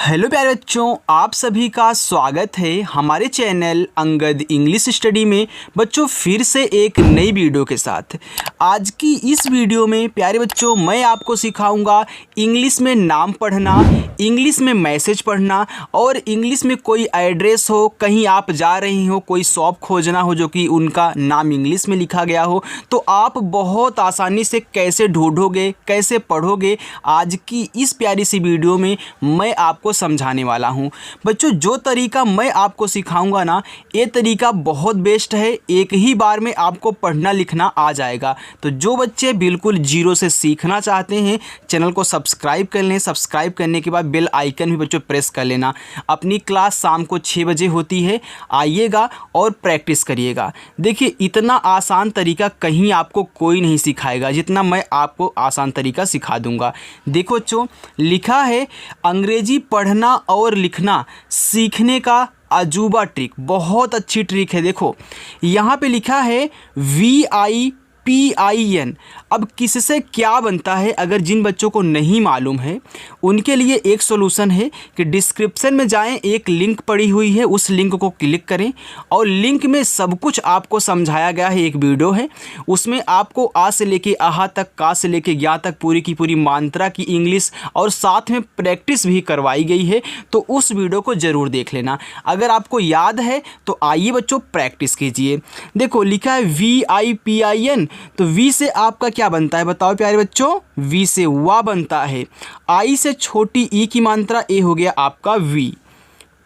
Hello प्यारे बच्चों, आप सभी का स्वागत है हमारे चैनल अंगद इंग्लिश स्टडी में। बच्चों फिर से एक नई वीडियो के साथ। आज की इस वीडियो में प्यारे बच्चों मैं आपको सिखाऊंगा इंग्लिश में नाम पढ़ना, इंग्लिश में मैसेज पढ़ना और इंग्लिश में कोई एड्रेस हो, कहीं आप जा रहे हो, कोई शॉप खोजना हो जो कि उनका नाम इंग्लिश में लिखा गया हो, तो आप बहुत आसानी से कैसे ढूंढोगे, कैसे पढ़ोगे, आज की इस प्यारी सी वीडियो में मैं आपको समझाने वाला हूं। बच्चों जो तरीका मैं आपको सिखाऊंगा ना, ये तरीका बहुत बेस्ट है। एक ही बार में आपको पढ़ना लिखना आ जाएगा। तो जो बच्चे बिल्कुल जीरो से सीखना चाहते हैं, चैनल को सब्सक्राइब कर लें। सब्सक्राइब करने के बाद बेल आइकन भी बच्चों प्रेस कर लेना। अपनी क्लास शाम को 6 बजे होती है, आइएगा और प्रैक्टिस करिएगा। देखिए इतना आसान तरीका कहीं आपको कोई नहीं सिखाएगा जितना मैं आपको आसान तरीका सिखा दूंगा। देखो बच्चों, लिखा है अंग्रेजी पढ़ना और लिखना सीखने का अजूबा ट्रिक। बहुत अच्छी ट्रिक है। देखो यहाँ पे लिखा है VIPIN। अब किससे क्या बनता है, अगर जिन बच्चों को नहीं मालूम है उनके लिए एक सॉल्यूशन है कि डिस्क्रिप्शन में जाएं, एक लिंक पड़ी हुई है, उस लिंक को क्लिक करें और लिंक में सब कुछ आपको समझाया गया है। एक वीडियो है, उसमें आपको आ से लेके आहा तक, का से लेके ज्ञा तक पूरी की पूरी मात्रा की इंग्लिश और साथ में प्रैक्टिस भी करवाई गई है। तो उस वीडियो को ज़रूर देख लेना। अगर आपको याद है तो आइए बच्चों प्रैक्टिस कीजिए। देखो लिखा है VIPIN, तो वी से आपका क्या बनता है बताओ प्यारे बच्चों? वी से वा बनता है। आई से छोटी ई की मात्रा ए हो गया आपका वी।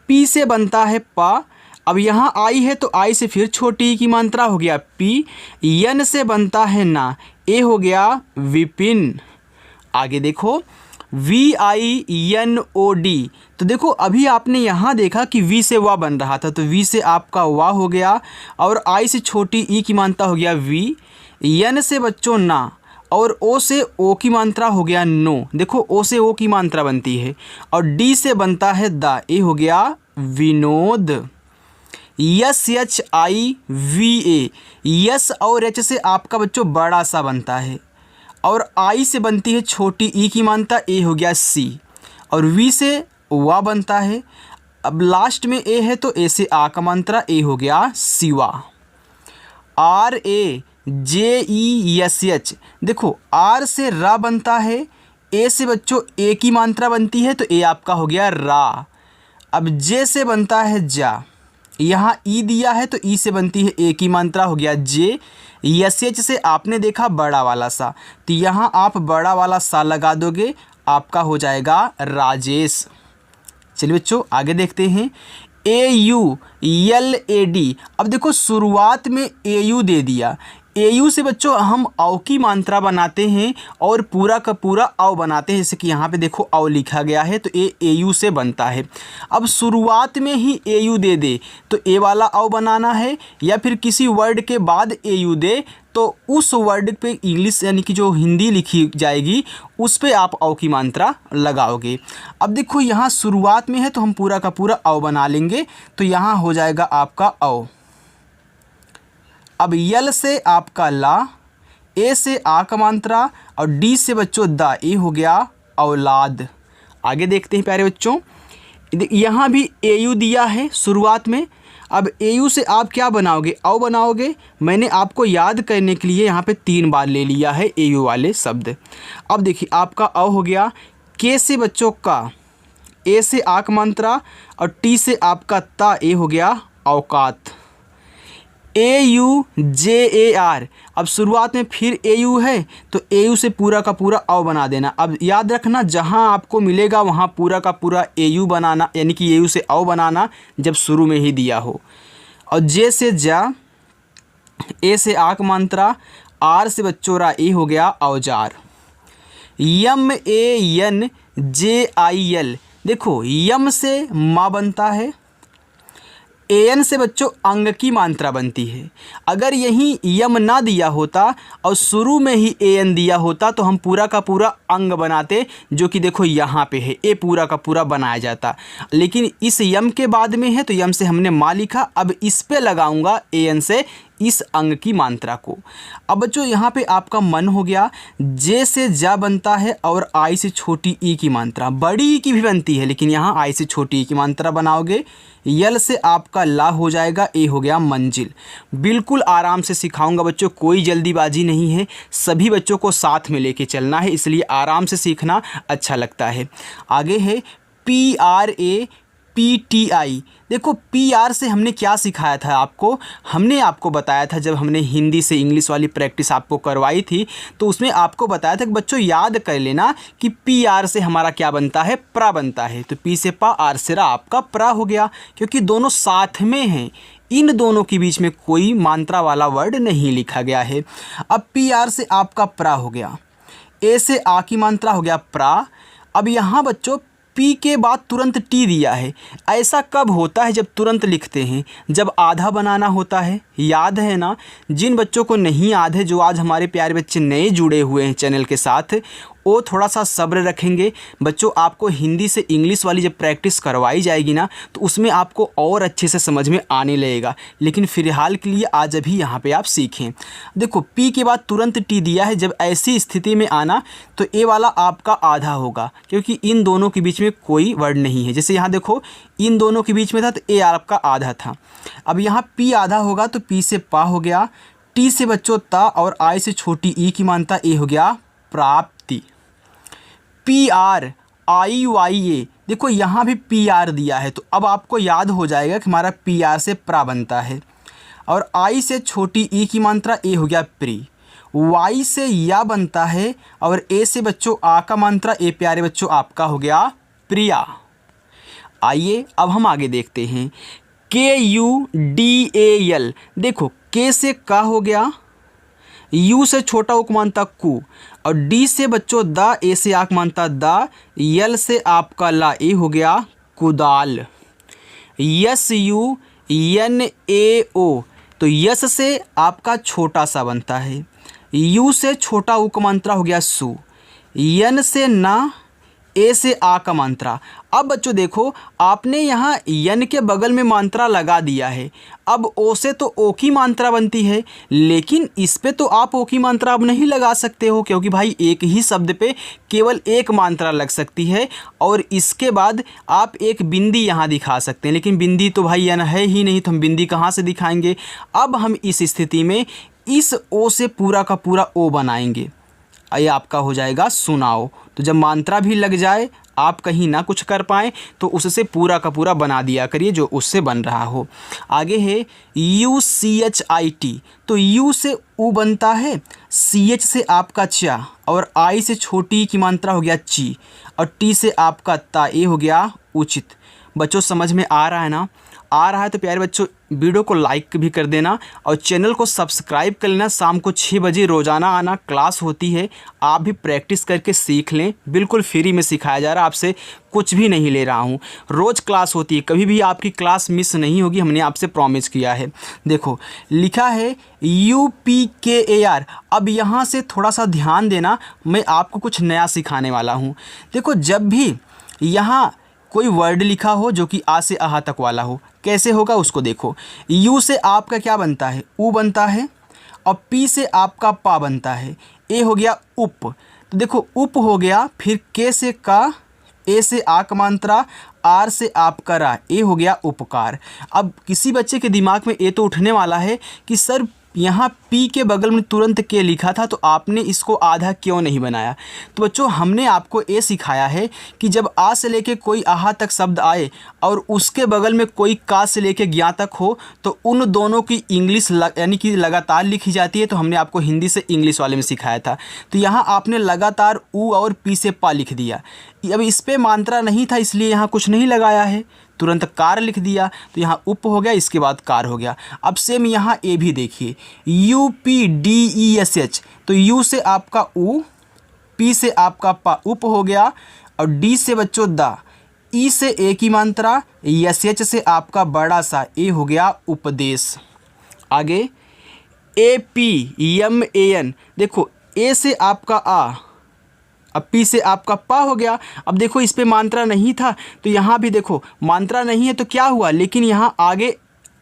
पी से बनता है पा। अब यहाँ आई है तो आई से फिर छोटी ई की मात्रा हो गया पी। यन से बनता है ना, ए हो गया विपिन। आगे देखो VINOD। तो देखो अभी आपने यहाँ देखा कि वी से वा बन रहा था, तो वी से आपका वा हो गया और आई से छोटी ई की मात्रा हो गया वी। यन से बच्चों ना और ओ से ओ की मात्रा हो गया नो। देखो ओ से ओ की मात्रा बनती है। और डी से बनता है दा, ए हो गया विनोद। SHIVA, यस और एच से आपका बच्चों बड़ा सा बनता है और आई से बनती है छोटी ई की मात्रा, ए हो गया सी। और वी से वा बनता है। अब लास्ट में ए है तो ए से आ का मात्रा, ए हो गया शिवा। RAJESH। देखो आर से रा बनता है, ए से बच्चों ए की मात्रा बनती है तो ए आपका हो गया रा। अब जे से बनता है जा, यहाँ ई दिया है तो ई से बनती है ए की मात्रा हो गया जे। SH से आपने देखा बड़ा वाला सा, तो यहाँ आप बड़ा वाला सा लगा दोगे, आपका हो जाएगा राजेश। चलिए बच्चों आगे देखते हैं। AULAD। अब देखो शुरुआत में AU दे दिया। AU से बच्चों हम औ की मात्रा बनाते हैं और पूरा का पूरा औ बनाते हैं। जैसे कि यहाँ पे देखो औ लिखा गया है तो ए AU से बनता है। अब शुरुआत में ही AU दे दे तो ए वाला औ बनाना है, या फिर किसी वर्ड के बाद AU दे तो उस वर्ड पे इंग्लिश यानी कि जो हिंदी लिखी जाएगी उस पे आप औ की मात्रा लगाओगे। अब देखो यहाँ शुरुआत में है तो हम पूरा का पूरा औ बना लेंगे, तो यहाँ हो जाएगा आपका औ। अब यल से आपका ला, ए से आ का मात्रा और डी से बच्चों दा, ए हो गया औलाद। आगे देखते हैं प्यारे बच्चों, यहाँ भी AU दिया है शुरुआत में। अब AU से आप क्या बनाओगे? औ बनाओगे। मैंने आपको याद करने के लिए यहाँ पे 3 बार ले लिया है AU वाले शब्द। अब देखिए आपका औ हो गया। के से बच्चों का, ए से आ का मात्रा और टी से आपका ता, ए हो गया औकात। AUJAR। अब शुरुआत में फिर AU है तो AU से पूरा का पूरा औ बना देना। अब याद रखना जहाँ आपको मिलेगा वहाँ पूरा का पूरा AU बनाना, यानी कि AU से औ बनाना जब शुरू में ही दिया हो। और जे से जा, ए से आ का मात्रा, आर से बच्चों रा, ए हो गया औजार। MANJIL। देखो यम से माँ बनता है, AN से बच्चों अंग की मात्रा बनती है। अगर यहीं यम ना दिया होता और शुरू में ही AN दिया होता तो हम पूरा का पूरा अंग बनाते, जो कि देखो यहाँ पे है, ए पूरा का पूरा बनाया जाता। लेकिन इस यम के बाद में है तो यम से हमने माँ लिखा। अब इस पे लगाऊंगा AN से इस अंग की मात्रा को। अब बच्चों यहाँ पे आपका मन हो गया, जे से जा बनता है और आई से छोटी ई की मात्रा, बड़ी ई की भी बनती है लेकिन यहाँ आई से छोटी ई की मात्रा बनाओगे। यल से आपका ला हो जाएगा, ए हो गया मंजिल। बिल्कुल आराम से सिखाऊंगा बच्चों, कोई जल्दीबाजी नहीं है, सभी बच्चों को साथ में लेके चलना है, इसलिए आराम से सीखना अच्छा लगता है। आगे है PRAPTI। देखो PR से हमने क्या सिखाया था आपको, हमने आपको बताया था जब हमने हिंदी से इंग्लिश वाली प्रैक्टिस आपको करवाई थी तो उसमें आपको बताया था कि बच्चों याद कर लेना कि PR से हमारा क्या बनता है, प्रा बनता है। तो P से पा, आर से रा, आपका प्रा हो गया, क्योंकि दोनों साथ में हैं, इन दोनों के बीच में कोई मात्रा वाला वर्ड नहीं लिखा गया है। अब PR से आपका प्रा हो गया, ए से आ की मात्रा हो गया प्रा। अब यहाँ बच्चों पी के बाद तुरंत टी दिया है, ऐसा कब होता है जब तुरंत लिखते हैं, जब आधा बनाना होता है, याद है ना। जिन बच्चों को नहीं याद है, जो आज हमारे प्यारे बच्चे नए जुड़े हुए हैं चैनल के साथ, वो थोड़ा सा सब्र रखेंगे बच्चों। आपको हिंदी से इंग्लिश वाली जब प्रैक्टिस करवाई जाएगी ना तो उसमें आपको और अच्छे से समझ में आने लगेगा, लेकिन फ़िलहाल के लिए आज अभी यहाँ पे आप सीखें। देखो पी के बाद तुरंत टी दिया है, जब ऐसी स्थिति में आना तो ए वाला आपका आधा होगा, क्योंकि इन दोनों के बीच में कोई वर्ड नहीं है। जैसे यहाँ देखो इन दोनों के बीच में था तो ए आपका आधा था। अब यहाँ पी आधा होगा तो पी से पा हो गया, टी से बच्चों ता और आई से छोटी ई की मानता ए हो गया प्राप्ति। PRIYA, देखो यहाँ भी PR दिया है तो अब आपको याद हो जाएगा कि हमारा PR से प्रा बनता है, और आई से छोटी ई की मात्रा ए हो गया प्री। वाई से या बनता है और ए से बच्चों आ का मात्रा ए प्यारे बच्चों आपका हो गया प्रिया। आइए अब हम आगे देखते हैं KUDAL। देखो के से का हो गया, यू से छोटा उक मानता कु, और डी से बच्चों दा, ए से आक मानता दा, यल से आपका ला, ए हो गया कुदाल। SUNAO, तो यस से आपका छोटा सा बनता है, यू से छोटा उ का मात्रा हो गया सु, यन से ना, ए से आ का मात्रा। अब बच्चों देखो आपने यहाँ यन के बगल में मात्रा लगा दिया है, अब ओ से तो ओ की मात्रा बनती है, लेकिन इस पे तो आप ओ की मात्रा अब नहीं लगा सकते हो, क्योंकि भाई एक ही शब्द पे केवल एक मात्रा लग सकती है, और इसके बाद आप एक बिंदी यहाँ दिखा सकते हैं, लेकिन बिंदी तो भाई यन है ही नहीं, तो हम बिंदी कहाँ से दिखाएंगे। अब हम इस स्थिति में इस ओ से पूरा का पूरा ओ बनाएंगे, ये आपका हो जाएगा सुनाओ। तो जब मात्रा भी लग जाए, आप कहीं ना कुछ कर पाएँ तो उससे पूरा का पूरा बना दिया करिए जो उससे बन रहा हो। आगे है UCHIT, तो यू से उ बनता है, CH से आपका चा, और आई से छोटी की मात्रा हो गया ची, और टी से आपका ता, ए हो गया उचित। बच्चों समझ में आ रहा है ना, आ रहा है तो प्यारे बच्चों वीडियो को लाइक भी कर देना और चैनल को सब्सक्राइब कर लेना। शाम को 6 बजे रोज़ाना आना, क्लास होती है, आप भी प्रैक्टिस करके सीख लें, बिल्कुल फ्री में सिखाया जा रहा है, आपसे कुछ भी नहीं ले रहा हूँ। रोज़ क्लास होती है, कभी भी आपकी क्लास मिस नहीं होगी, हमने आपसे प्रॉमिस किया है। देखो लिखा है UPKAR। अब यहाँ से थोड़ा सा ध्यान देना, मैं आपको कुछ नया सिखाने वाला हूँ। देखो जब भी यहाँ कोई वर्ड लिखा हो जो कि आ से आहा तक वाला हो, कैसे होगा उसको देखो। यू से आपका क्या बनता है, ऊ बनता है, और पी से आपका पा बनता है, ए हो गया उप। तो देखो उप हो गया, फिर के से का, ए से आक मात्रा, आर से आपका रा, ए हो गया उपकार। अब किसी बच्चे के दिमाग में ए तो उठने वाला है कि सर यहाँ पी के बगल में तुरंत के लिखा था तो आपने इसको आधा क्यों नहीं बनाया। तो बच्चों हमने आपको ये सिखाया है कि जब आ से लेके कोई आहा तक शब्द आए और उसके बगल में कोई का से लेके ज्ञा तक हो तो उन दोनों की इंग्लिश यानी कि लगातार लिखी जाती है। तो हमने आपको हिंदी से इंग्लिश वाले में सिखाया था। तो यहाँ आपने लगातार ऊ और पी से पा लिख दिया। अब इस पर मात्रा नहीं था इसलिए यहाँ कुछ नहीं लगाया है, तुरंत कार लिख दिया। तो यहाँ उप हो गया, इसके बाद कार हो गया। अब सेम यहाँ ए भी देखिए, UPDESH। तो यू से आपका ऊ, पी से आपका पा, उप हो गया, और डी से बच्चों दा, ई से ए की मात्रा, एच से आपका बड़ा सा ए हो गया उपदेश। आगे APMAN। देखो ए से आपका आ, अब पी से आपका पा हो गया। अब देखो इस पे मात्रा नहीं था तो यहाँ भी देखो मात्रा नहीं है तो क्या हुआ, लेकिन यहाँ आगे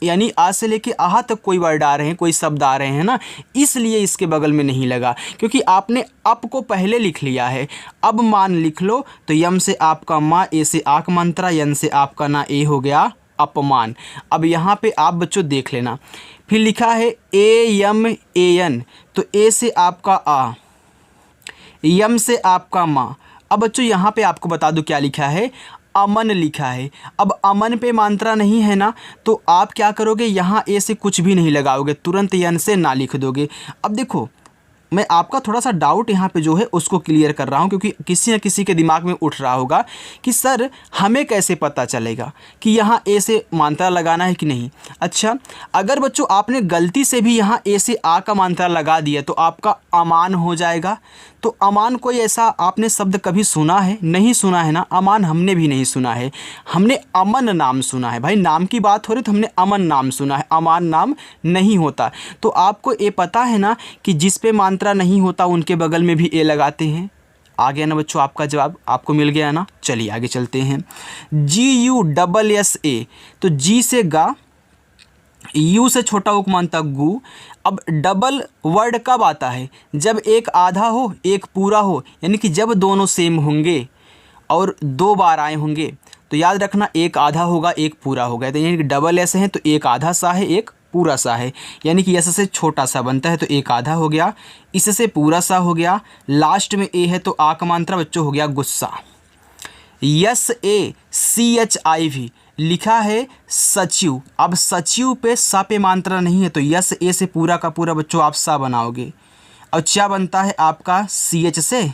यानी आ से लेके आहा तक कोई वर्ड आ रहे हैं, कोई शब्द आ रहे हैं ना, इसलिए इसके बगल में नहीं लगा, क्योंकि आपने अप को पहले लिख लिया है। अब मान लिख लो तो यम से आपका माँ, ए से आक मंत्रा, यन से आपका ना, ए हो गया अपमान। अब यहाँ पे आप बच्चों देख लेना, फिर लिखा है ए यम ए एन, तो ए से आपका आ, यम से आपका माँ। अब बच्चों यहाँ पे आपको बता दूं क्या लिखा है, अमन लिखा है। अब अमन पे मात्रा नहीं है ना, तो आप क्या करोगे, यहाँ ए से कुछ भी नहीं लगाओगे, तुरंत यन से ना लिख दोगे। अब देखो, मैं आपका थोड़ा सा डाउट यहाँ पे जो है उसको क्लियर कर रहा हूँ, क्योंकि किसी न किसी के दिमाग में उठ रहा होगा कि सर हमें कैसे पता चलेगा कि यहाँ ए से मात्रा लगाना है कि नहीं। अच्छा, अगर बच्चों आपने गलती से भी यहाँ ए से आ का मात्रा लगा दिया तो आपका अमान हो जाएगा। तो अमान कोई ऐसा आपने शब्द कभी सुना है? नहीं सुना है ना। अमान हमने भी नहीं सुना है, हमने अमन नाम सुना है। भाई नाम की बात हो रही तो हमने अमन नाम सुना है, अमान नाम नहीं होता। तो आपको ये पता है ना कि जिस पे मात्रा नहीं होता उनके बगल में भी ए लगाते हैं। आ गया ना बच्चों, आपका जवाब आपको मिल गया ना। चलिए आगे चलते हैं। GUSSA, तो जी से गा, यू से छोटा उपमान तक गु। अब डबल वर्ड कब आता है? जब एक आधा हो एक पूरा हो, यानी कि जब दोनों सेम होंगे और दो बार आए होंगे। तो याद रखना, एक आधा होगा एक पूरा होगा, तो यानी कि डबल एस है तो एक आधा सा है एक पूरा सा है, यानी कि एस से छोटा सा बनता है तो एक आधा हो गया, इससे पूरा सा हो गया, लास्ट में ए है तो आ का मात्रा बच्चों हो गया गुस्सा। SACHIV लिखा है सचिव। अब सचिव पे सा पे मात्रा नहीं है तो यस ए से पूरा का पूरा बच्चों आप सा बनाओगे। और चा बनता है आपका CH से,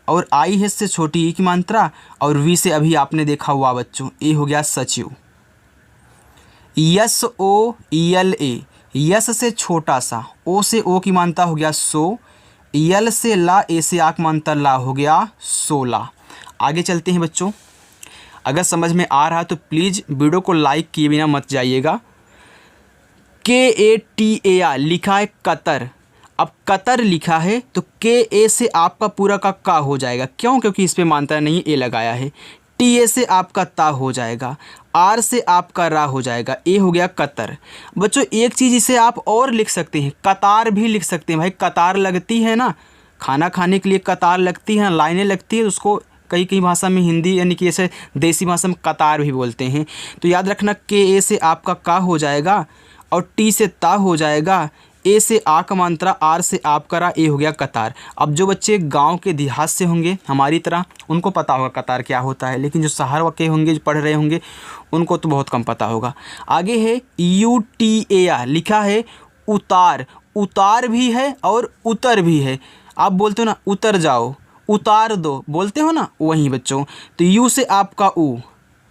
और आई है से छोटी ई की मात्रा, और वी से अभी आपने देखा हुआ बच्चों ए हो गया सचिव। SOLA, यस से छोटा सा, ओ से ओ की मात्रा हो गया सो, यल से ला, ए से आक मात्रा ला हो गया 16। आगे चलते हैं बच्चों। अगर समझ में आ रहा तो प्लीज़ वीडियो को लाइक किए बिना मत जाइएगा। KATAR लिखा है कतर। अब कतर लिखा है तो KA से आपका पूरा का का हो जाएगा, क्यों? क्योंकि इस पे मात्रा नहीं ए लगाया है। TA से आपका ता हो जाएगा, आर से आपका रा हो जाएगा, ए हो गया कतर। बच्चों एक चीज़ इसे आप और लिख सकते हैं, कतार भी लिख सकते हैं। भाई कतार लगती है ना, खाना खाने के लिए कतार लगती है, लाइनें लगती है, उसको कई कई भाषा में, हिंदी यानी कि ऐसे देसी भाषा में कतार भी बोलते हैं। तो याद रखना, KA से आपका का हो जाएगा और टी से ता हो जाएगा, ए से आ का मात्रा, आर से आपका रा, ए हो गया कतार। अब जो बच्चे गांव के देहात से होंगे हमारी तरह, उनको पता होगा कतार क्या होता है, लेकिन जो शहर के होंगे, जो पढ़ रहे होंगे, उनको तो बहुत कम पता होगा। आगे है UTAR लिखा है उतार। उतार भी है और उतर भी है। आप बोलते हो ना उतर जाओ, उतार दो, बोलते हो ना, वहीं बच्चों। तो यू से आपका ऊ,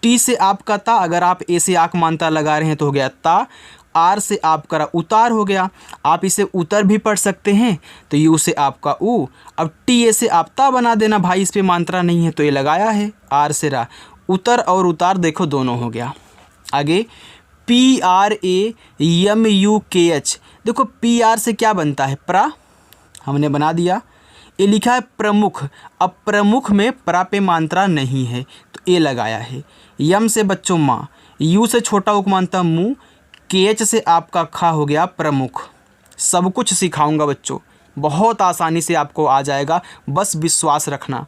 टी से आपका ता, अगर आप ए से आक मात्रा लगा रहे हैं तो हो गया ता, आर से आपका उतार हो गया। आप इसे उतर भी पढ़ सकते हैं, तो यू से आपका ऊ। अब टी ए से आप ता बना देना, भाई इस पे मात्रा नहीं है तो ये लगाया है, आर से रा। उतर और उतार देखो दोनों हो गया। आगे PRAMUKH, देखो PR से क्या बनता है, प्रा, हमने बना दिया। ये लिखा है प्रमुख। अब प्रमुख में प्रा पे मात्रा नहीं है तो ए लगाया है। यम से बच्चों माँ, यू से छोटा उपमानता मुँह, KH से आपका खा हो गया प्रमुख। सब कुछ सिखाऊंगा बच्चों, बहुत आसानी से आपको आ जाएगा, बस विश्वास रखना।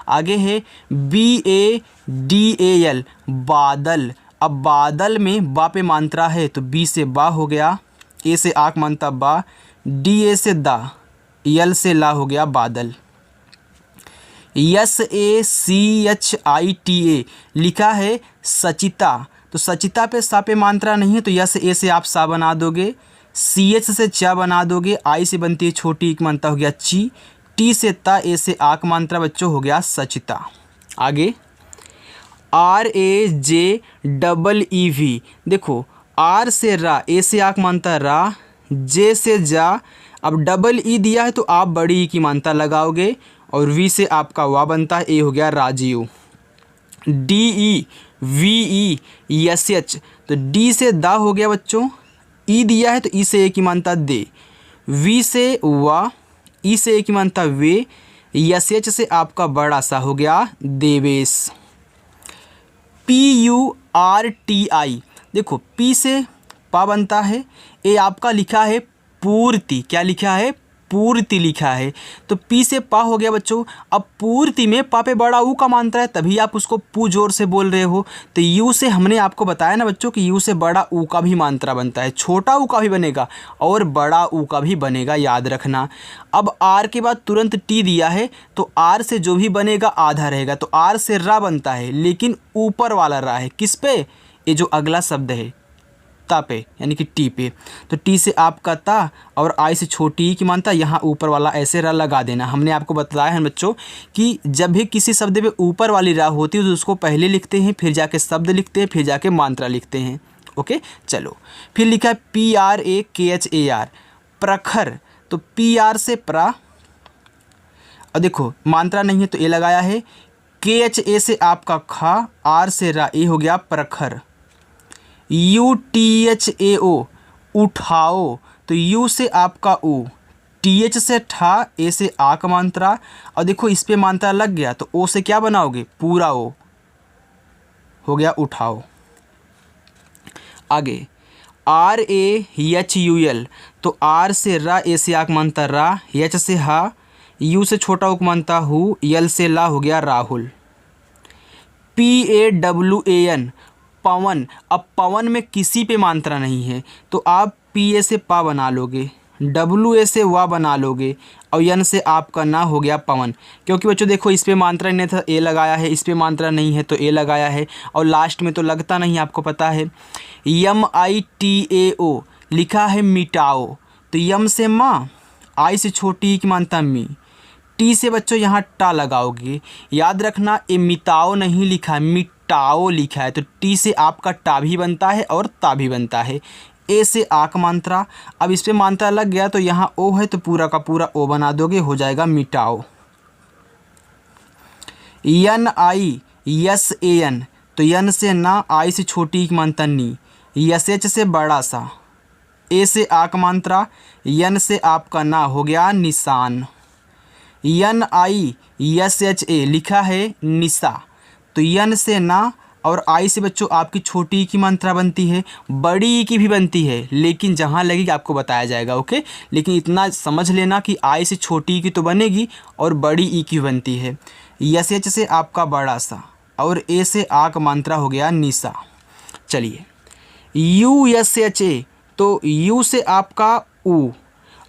आगे है BADAL बादल। अब बादल में बा पे मात्रा है तो बी से बा हो गया, ए से आक मानता बा, DA से दा, यल से ला हो गया बादल। SACHITA लिखा है सचिता। तो सचिता पे सा पे मात्रा नहीं है तो यस ए से आप सा बना दोगे, CH से चा बना दोगे, आई से बनती है छोटी एक मात्रा हो गया ची, टी से ता, ए से आक मात्रा बच्चों हो गया सचिता। आगे RAJEEV, देखो आर से रा, ए से आक मात्रा रा, जे से जा। अब डबल ई दिया है तो आप बड़ी ई की मात्रा लगाओगे, और वी से आपका वा बनता है, ए हो गया राजीव। DEVESH, तो डी से दा हो गया बच्चों, ई दिया है तो ई से ए की मात्रा दे, वी से वा, ई से ए की मात्रा वे, SH से आपका बड़ा सा हो गया देवेश। PURTI, देखो पी से पा बनता है। ए आपका लिखा है पूर्ति, क्या लिखा है, पूर्ति लिखा है। तो पी से पा हो गया बच्चों। अब पूर्ति में पा पे बड़ा ऊ का मात्रा है, तभी आप उसको पू जोर से बोल रहे हो। तो यू से हमने आपको बताया ना बच्चों कि यू से बड़ा ऊ का भी मात्रा बनता है, छोटा ऊ का भी बनेगा और बड़ा ऊ का भी बनेगा, याद रखना। अब आर के बाद तुरंत टी दिया है, तो आर से जो भी बनेगा आधा रहेगा। तो आर से रा बनता है, लेकिन ऊपर वाला रा है किस पे, ये जो अगला शब्द है ता पे, यानी कि टी पे। तो टी से आपका ता और आई से छोटी ई की मानता, यहाँ ऊपर वाला ऐसे रा लगा देना। हमने आपको बताया है बच्चों कि जब भी किसी शब्द पे ऊपर वाली रा होती है तो उसको पहले लिखते हैं, फिर जाके शब्द लिखते हैं, फिर जाके मात्रा लिखते हैं। ओके, चलो फिर लिखा है PRAKHAR, प्रखर। तो PR से प्रा, और देखो मात्रा नहीं है तो ए लगाया है। KHA से आपका खा, आर से रा, ए हो गया प्रखर। UTHAO, उठाओ। तो यू से आपका ऊ, TH से ठा, ए से आ का मात्रा, और देखो इस पे मात्रा लग गया तो ओ से क्या बनाओगे, पूरा ओ हो गया उठाओ। आगे RAHUL, तो आर से रा, ए से आ का मात्रा रा, एच से हा, यू से छोटा ऊ का मात्रा हु, यल से ला हो गया राहुल। PAWAN, पवन। अब पवन में किसी पे मात्रा नहीं है तो आप PA से पा बना लोगे, WA से वा बना लोगे, और यन से आपका ना हो गया पवन। क्योंकि बच्चों देखो इस पे मात्रा नहीं था, ए लगाया है, इस पे मात्रा नहीं है तो ए लगाया है, और लास्ट में तो लगता नहीं, आपको पता है। MITAO लिखा है मिटाओ। तो यम से माँ, आई से छोटी की मात्रा मी, टी से बच्चों यहाँ टा लगाओगे। याद रखना ये मिटाओ नहीं लिखा है, मिटाओ लिखा है। तो टी से आपका टा भी बनता है और ता भी बनता है। ए से आक मात्रा, अब इस पे मात्रा लग गया तो यहाँ ओ है तो पूरा का पूरा ओ बना दोगे, हो जाएगा मिटाओ। NISAN, तो यन से ना, आई से छोटी की मात्रा नी, SH से बड़ा सा, ए से आक मात्रा, यन से आपका ना हो गया निशान। NISHA लिखा है निशा। तो यन से ना और आई से बच्चों आपकी छोटी ई की मात्रा बनती है, बड़ी ई की भी बनती है, लेकिन जहाँ लगेगी आपको बताया जाएगा। ओके, लेकिन इतना समझ लेना कि आई से छोटी ई की तो बनेगी और बड़ी ई की बनती है। SH से आपका बड़ा सा और ए से आ का मात्रा हो गया निशा। चलिए USHA, तो यू से आपका ऊ,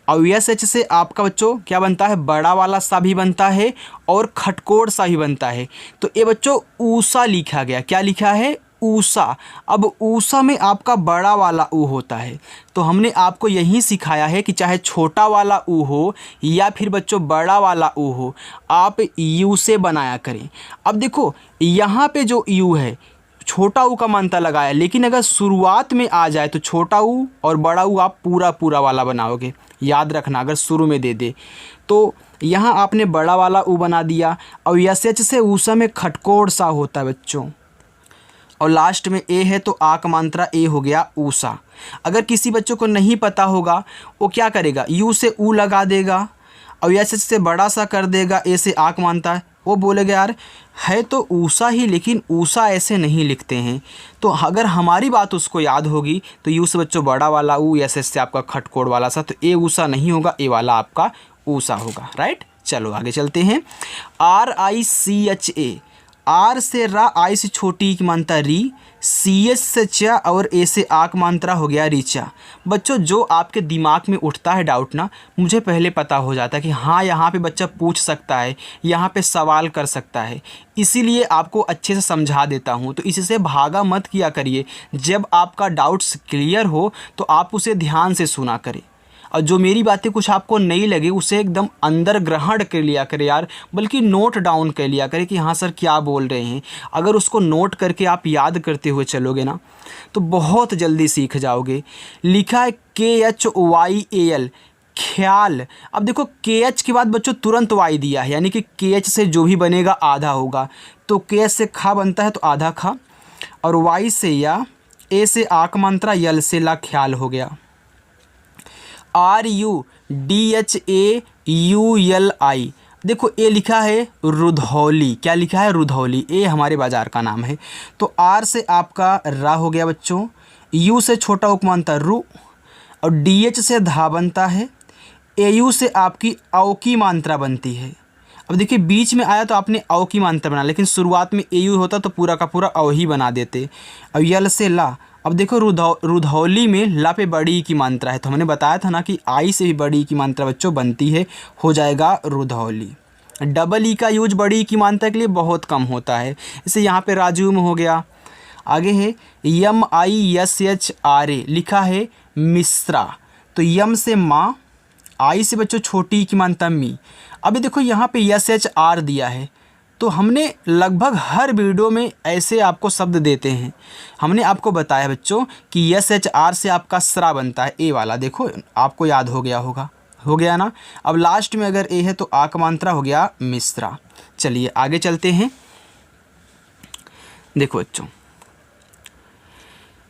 और SH से आपका बच्चों क्या बनता है, बड़ा वाला सा भी बनता है और खटकोड़ सा भी बनता है। तो ये बच्चों ऊषा लिखा गया, क्या लिखा है, ऊषा। अब ऊषा में आपका बड़ा वाला ऊ होता है। तो हमने आपको यही सिखाया है कि चाहे छोटा वाला ऊ हो या फिर बच्चों बड़ा वाला ऊ हो, आप यू से बनाया करें। अब देखो यहाँ पे जो यू है छोटा ऊ का मात्रा लगाया, लेकिन अगर शुरुआत में आ जाए तो छोटा ऊ और बड़ा ऊ आप पूरा पूरा वाला बनाओगे। याद रखना, अगर शुरू में दे दे तो यहाँ आपने बड़ा वाला ऊ बना दिया, और SH से ऊषा में खटकोड़ सा होता है बच्चों, और लास्ट में ए है तो आ का मात्रा ए हो गया ऊषा। अगर किसी बच्चों को नहीं पता होगा वो क्या करेगा, यू से ऊ लगा देगा और SH से बड़ा सा कर देगा, ए से आ का मात्रा है, वो बोलेगा यार है तो ऊषा ही, लेकिन ऊषा ऐसे नहीं लिखते हैं। तो अगर हमारी बात उसको याद होगी तो यू से बच्चों बड़ा वाला ऊ, SH से आपका खटकोड़ वाला सा, तो ए ऊषा नहीं होगा, ए वाला आपका ऊषा होगा। राइट, चलो आगे चलते हैं। RICHA, आर से रा, आई से छोटी की मात्रा री, CH से चा और ए से आक मात्रा हो गया रीचा। बच्चों जो आपके दिमाग में उठता है डाउट ना, मुझे पहले पता हो जाता है कि हाँ यहाँ पे बच्चा पूछ सकता है, यहाँ पे सवाल कर सकता है, इसीलिए आपको अच्छे से समझा देता हूँ। तो इससे भागा मत किया करिए, जब आपका डाउट्स क्लियर हो तो आप उसे ध्यान से सुना करें, और जो मेरी बातें कुछ आपको नहीं लगे उसे एकदम अंदर ग्रहण कर लिया करे यार, बल्कि नोट डाउन कर लिया करे कि हाँ सर क्या बोल रहे हैं। अगर उसको नोट करके आप याद करते हुए चलोगे ना तो बहुत जल्दी सीख जाओगे। लिखा है KHYAL, ख्याल। अब देखो KH के बाद बच्चों तुरंत वाई दिया है, यानी कि KH से जो भी बनेगा आधा होगा। तो KH से खा बनता है तो आधा खा, और वाई से या, ए से आक मंत्रा, यल से ला, ख्याल हो गया। RUDHAULI, देखो ए लिखा है रुधौली, क्या लिखा है रुधौली, ए हमारे बाज़ार का नाम है। तो आर से आपका रा हो गया बच्चों, यू से छोटा उपमांतर रु, और DH से धा बनता है, AU से आपकी औ की मात्रा बनती है। अब देखिए बीच में आया तो आपने औ की मात्रा बना, लेकिन शुरुआत में AU होता तो पूरा का पूरा औ ही बना देते। अब यल से ला, अब देखो रुधौली में ला पे बड़ी ई की मात्रा है, तो हमने बताया था ना कि आई से भी बड़ी ई की मात्रा बच्चों बनती है, हो जाएगा रुधौली। डबल ई का यूज बड़ी ई की मात्रा के लिए बहुत कम होता है, इसे यहाँ पे राजू में हो गया। आगे है MISHRA, लिखा है मिश्रा, तो यम से माँ, आई से बच्चों छोटी ई की मात्रा मी। अभी देखो यहाँ पे SHR दिया है, तो हमने लगभग हर वीडियो में ऐसे आपको शब्द देते हैं। हमने आपको बताया बच्चों कि SHR से आपका स्रा बनता है, ए वाला, देखो आपको याद हो गया होगा, हो गया ना। अब लास्ट में अगर ए है तो आ का मात्रा हो गया मिश्रा। चलिए आगे चलते हैं। देखो बच्चों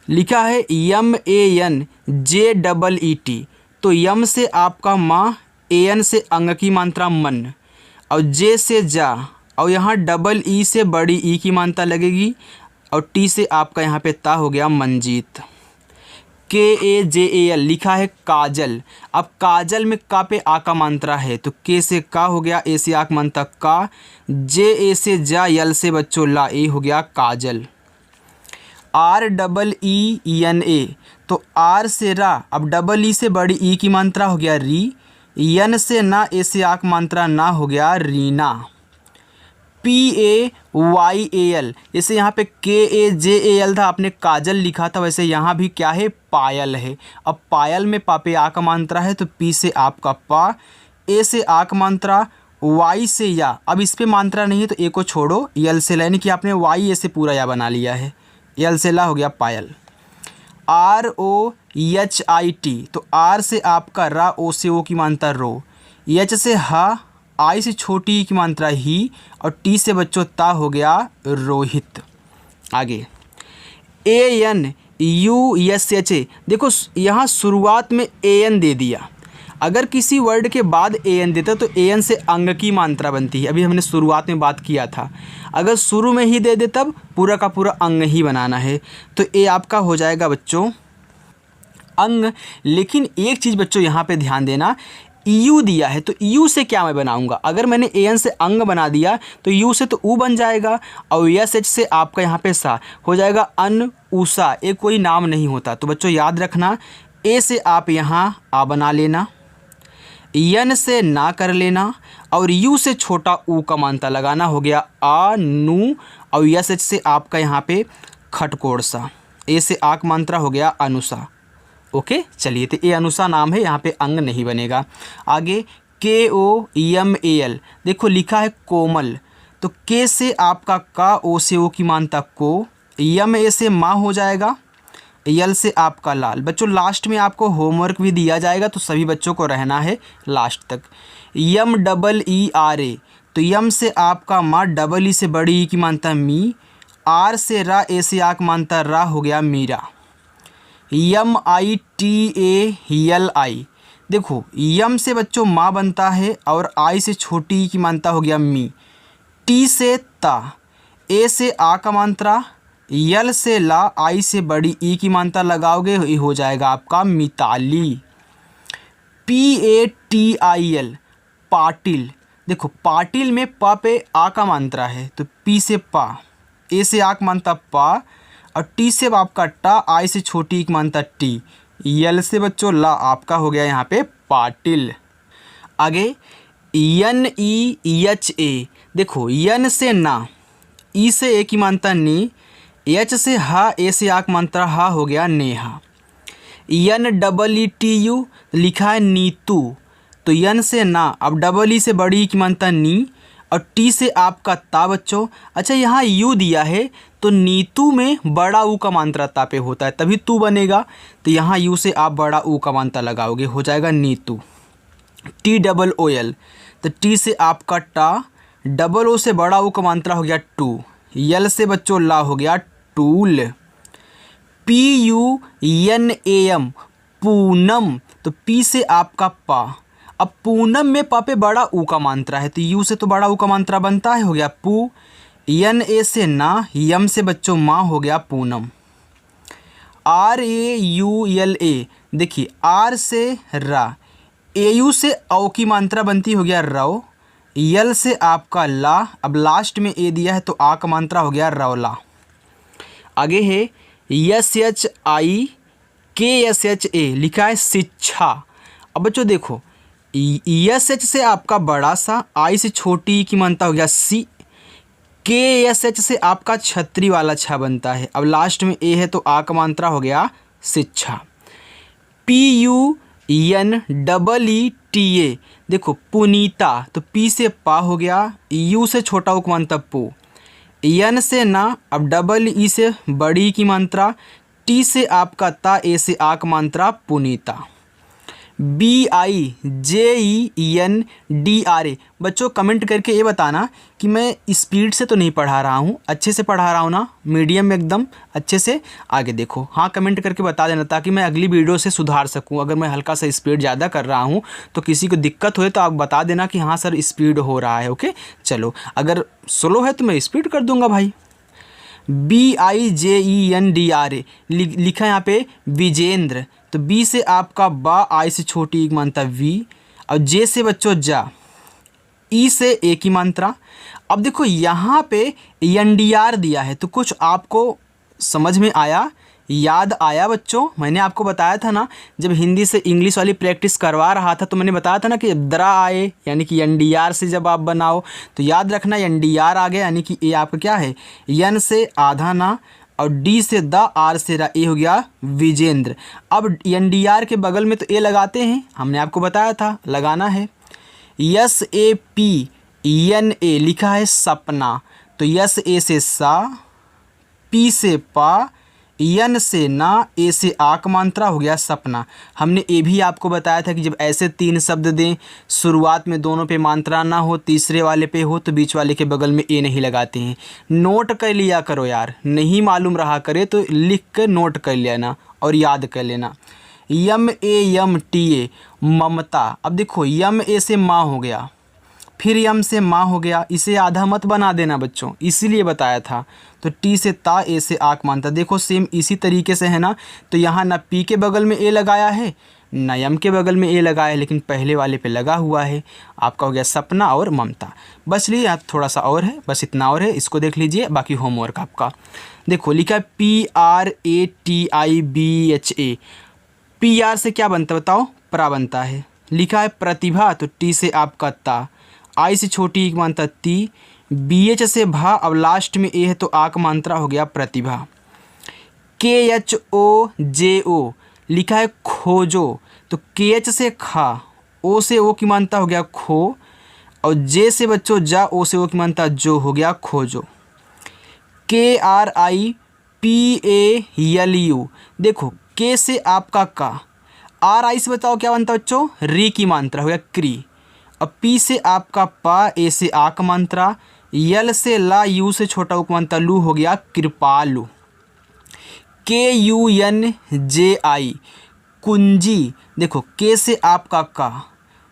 लिखा है MANJEET, तो यम से आपका माँ, AN से अंग की मात्रा मन, और जे से जा, और यहाँ डबल ई से बड़ी ई की मात्रा लगेगी, और टी से आपका यहाँ पे ता हो गया मंजीत। KAJAL, लिखा है काजल। अब काजल में का पे आ का मात्रा है, तो के से का हो गया, ए से आ का मात्रा का, जे ए से जा, यल से बच्चों ला, ए हो गया काजल। REENA, तो आर से रा, अब डबल ई से बड़ी ई की मात्रा हो गया री, यन से ना, ए से आ का मात्रा ना, हो गया रीना। PAYAL, जैसे यहाँ पे KAJAL था, आपने काजल लिखा था, वैसे यहाँ भी क्या है, पायल है। अब पायल में पा पे आ का मात्रा है, तो पी से आपका पा, ए से आ का मात्रा, वाई से या, अब इस पे मात्रा नहीं है तो ए को छोड़ो, यल से ला, यानी कि आपने वाई ए से पूरा या बना लिया है, यल से ला हो गया पायल। ROHIT, तो आर से आपका रा, ओ से ओ की मात्रा रो, एच से हा, आई से छोटी की मात्रा ही, और टी से बच्चों ता हो गया रोहित। आगे ANUSHA, देखो यहाँ शुरुआत में AN दे दिया, अगर किसी वर्ड के बाद AN देता तो AN से अंग की मात्रा बनती है, अभी हमने शुरुआत में बात किया था। अगर शुरू में ही दे दे तब पूरा का पूरा अंग ही बनाना है, तो ए आपका हो जाएगा बच्चों अंग। लेकिन एक चीज़ बच्चों यहाँ पे ध्यान देना, EU दिया है, तो EU से क्या मैं बनाऊंगा, अगर मैंने AN से अंग बना दिया तो U से तो ऊ बन जाएगा, और SH से आपका यहाँ पे सा हो जाएगा अन ऊषा, एक कोई नाम नहीं होता। तो बच्चों याद रखना, ए से आप यहाँ आ बना लेना, यन से ना कर लेना, और यू से छोटा ऊ का मात्रा लगाना, हो गया आ नू, और SH से आपका यहाँ पे खटकोड़ सा, ए से आ का मात्रा हो गया अनुषा। ओके चलिए, तो ए अनुषा नाम है, यहाँ पे अंग नहीं बनेगा। आगे KOMAL, देखो लिखा है कोमल, तो के से आपका का, ओ से ओ की मात्रा को, यम ए से माँ हो जाएगा, यल से आपका लाल। बच्चों लास्ट में आपको होमवर्क भी दिया जाएगा, तो सभी बच्चों को रहना है लास्ट तक। YMEERA, तो यम से आपका माँ, डबल ई से बड़ी ई की मात्रा मी, आर से रा, ए से आ की मात्रा रा, हो गया मीरा। MITALI, देखो यम से बच्चों माँ बनता है, और आई से छोटी की मात्रा हो गया मी, टी से ता, ए से आ का मात्रा, यल से ला, आई से बड़ी ई की मात्रा लगाओगे, ये हो जाएगा आपका मिताली। PATIL, पाटिल, देखो पाटिल में प पे आ का मात्रा है, तो पी से पा, ए से आ का मात्रा पा, और टी से आपका टा, आई से छोटी की मात्रा टी, यल से बच्चों ला, आपका हो गया यहाँ पे पाटिल। आगे NEHA, देखो यन से ना, ई से ए की मात्रा नी, एच से हा, ए से आ की मात्रा हा, हो गया नेहा। NEETU, लिखा है नीतू, तो यन से ना, अब डबल ई से बड़ी की मात्रा नी, और टी से आपका ता बच्चों। अच्छा यहाँ यू दिया है, तो नीतू में बड़ा ऊ का मात्रा ता पे होता है, तभी तू बनेगा, तो यहाँ यू से आप बड़ा ऊ का मात्रा लगाओगे, हो जाएगा नीतू। TOOL, तो टी से आपका टा, डबल ओ से बड़ा ऊ का मात्रा हो गया टू, यल से बच्चों ला, हो गया टूल। PUNAM, पूनम, तो पी से आपका पा, अब पूनम में पा पे बड़ा ऊ का मात्रा है, तो यू से तो बड़ा ऊ का मात्रा बनता है, हो गया पू। NA से ना, यम से बच्चों माँ, हो गया पूनम। RAULA, देखिए आर से रा, AU से औ की मात्रा बनती हो गया रौ, यल से आपका ला, अब लास्ट में ए दिया है तो आ का मात्रा हो गया रौला। आगे है SHIKSHA, लिखा है शिक्षा। अब बच्चों देखो SH से आपका बड़ा सा, आई से छोटी की मात्रा हो गया सी, KSH से आपका छतरी वाला छा बनता है, अब लास्ट में ए है तो आ का मात्रा हो गया शिक्षा। PUNEETA, देखो पुनीता, तो पी से पा हो गया, यू से छोटा उक मात्रा पू, यन से ना, अब डबल ई से बड़ी की मात्रा, टी से आपका ता, ए से आ का मात्रा पुनीता। BIJENDRA, बच्चों कमेंट करके ये बताना कि मैं स्पीड से तो नहीं पढ़ा रहा हूँ, अच्छे से पढ़ा रहा हूँ ना, मीडियम में एकदम अच्छे से। आगे देखो, हाँ कमेंट करके बता देना ताकि मैं अगली वीडियो से सुधार सकूँ। अगर मैं हल्का सा स्पीड ज़्यादा कर रहा हूँ तो किसी को दिक्कत हो तो आप बता देना कि हाँ सर स्पीड हो रहा है। ओके चलो, अगर स्लो है तो मैं स्पीड कर दूँगा भाई। BIJENDRA, लिखा है यहाँ पे विजेंद्र, तो बी से आपका बा, आई से छोटी एक मात्रा वी, और जे से बच्चों जा, ई से ए की मात्रा। अब देखो यहाँ पे NDR दिया है तो कुछ आपको समझ में आया, याद आया बच्चों। मैंने आपको बताया था ना, जब हिंदी से इंग्लिश वाली प्रैक्टिस करवा रहा था तो मैंने बताया था ना कि दरा आए यानी कि NDR से जब आप बनाओ तो याद रखना NDR आ गया, यानी कि ए आपका क्या है, यन से आधा ना, और डी से द, आर से रा, ए हो गया विजेंद्र। अब NDR के बगल में तो ए लगाते हैं, हमने आपको बताया था लगाना है। SAPNA, लिखा है सपना, तो SA से सा, पी से पा, यन से ना, ए से आ का मात्रा हो गया सपना। हमने ये भी आपको बताया था कि जब ऐसे 3 शब्द दें, शुरुआत में दोनों पे मात्रा ना हो, तीसरे वाले पे हो, तो बीच वाले के बगल में ए नहीं लगाते हैं। नोट कर लिया करो यार, नहीं मालूम रहा करे तो लिख कर नोट कर लेना और याद कर लेना। MAMTA, ममता। अब देखो MA से माँ हो गया, फिर यम से माँ हो गया, इसे आधा मत बना देना बच्चों, इसीलिए बताया था। तो टी से ता, ए से आक मानता, देखो सेम इसी तरीके से है ना। तो यहाँ ना पी के बगल में ए लगाया है ना यम के बगल में ए लगाया है, लेकिन पहले वाले पे लगा हुआ है। आपका हो गया सपना और ममता। बस लिए यहाँ थोड़ा सा और है, बस इतना और है, इसको देख लीजिए। बाकी होमवर्क आपका देखो, लिखा है PRATIBHA। PR से क्या बनता है बताओ, प्रा बनता है। लिखा है प्रतिभा, तो टी से आपका ता, आई से छोटी एक मात्रा ती, BH से भा, अब लास्ट में ए है तो आक मात्रा हो गया प्रतिभा। KHOJO, लिखा है खोजो, तो KH से खा, ओ से ओ की मात्रा हो गया खो, और जे से बच्चों जा, ओ से ओ की मात्रा जो, हो गया खोजो। KRIPALU, देखो के से आपका का, RI से बताओ क्या बनता है बच्चों, री की मात्रा हो गया क्री। अब पी से आपका पा, ए से आक मात्रा, यल से ला, यू से छोटा उपमात्रा लू, हो गया कृपालु। KUNJI, कुंजी, देखो के से आपका का,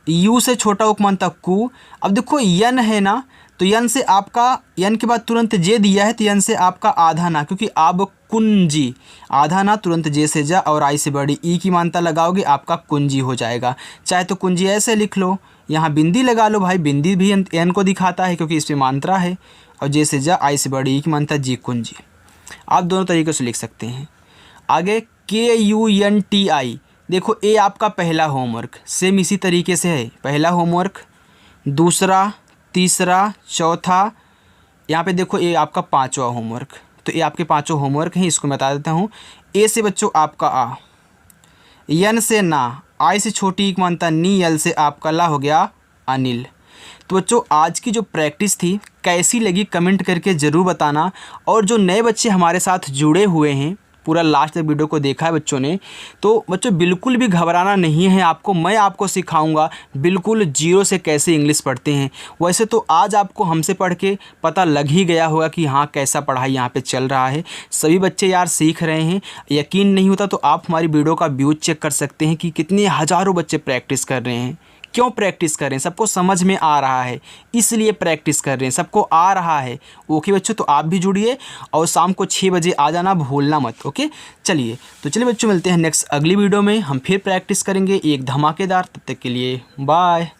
यू से छोटा उपमात्रा कु। अब देखो यन है ना, तो यन से आपका, यन के बाद तुरंत जे दिया है तो यन से आपका आधा ना, क्योंकि आप कुंजी, आधा ना तुरंत जे से जा, और आई से बड़ी ई की मात्रा लगाओगे आपका कुंजी हो जाएगा। चाहे तो कुंजी ऐसे लिख लो, यहाँ बिंदी लगा लो भाई, बिंदी भी एन को दिखाता है क्योंकि इस पर मात्रा है, और जे से जा, आई से बड़ी ई की मात्रा जी कुंजी। आप दोनों तरीके से लिख सकते हैं। आगे KUNTI, देखो ए आपका पहला होमवर्क, सेम इसी तरीके से है। पहला होमवर्क, दूसरा, तीसरा, चौथा, यहाँ पे देखो ये आपका 5वां होमवर्क। तो ये आपके 5 होमवर्क हैं, इसको मैं बता देता हूँ। ए से बच्चों आपका आ, यन से ना, आई से छोटी एक मानता नी, यल से आपका ला, हो गया अनिल। तो बच्चों आज की जो प्रैक्टिस थी कैसी लगी कमेंट करके ज़रूर बताना। और जो नए बच्चे हमारे साथ जुड़े हुए हैं, पूरा लास्ट तक वीडियो को देखा है बच्चों ने, तो बच्चों बिल्कुल भी घबराना नहीं है आपको। मैं आपको सिखाऊंगा बिल्कुल जीरो से कैसे इंग्लिश पढ़ते हैं। वैसे तो आज आपको हमसे पढ़ के पता लग ही गया होगा कि हाँ कैसा पढ़ाई यहाँ पे चल रहा है। सभी बच्चे यार सीख रहे हैं। यकीन नहीं होता तो आप हमारी वीडियो का व्यूज़ चेक कर सकते हैं कि कितने हज़ारों बच्चे प्रैक्टिस कर रहे हैं, क्यों प्रैक्टिस कर रहे हैं? सबको समझ में आ रहा है इसलिए प्रैक्टिस कर रहे हैं, सबको आ रहा है। ओके बच्चों, तो आप भी जुड़िए और शाम को 6 बजे आ जाना भूलना मत। ओके चलिए, तो चलिए बच्चों मिलते हैं नेक्स्ट अगली वीडियो में, हम फिर प्रैक्टिस करेंगे एक धमाकेदार। तब तक के लिए बाय।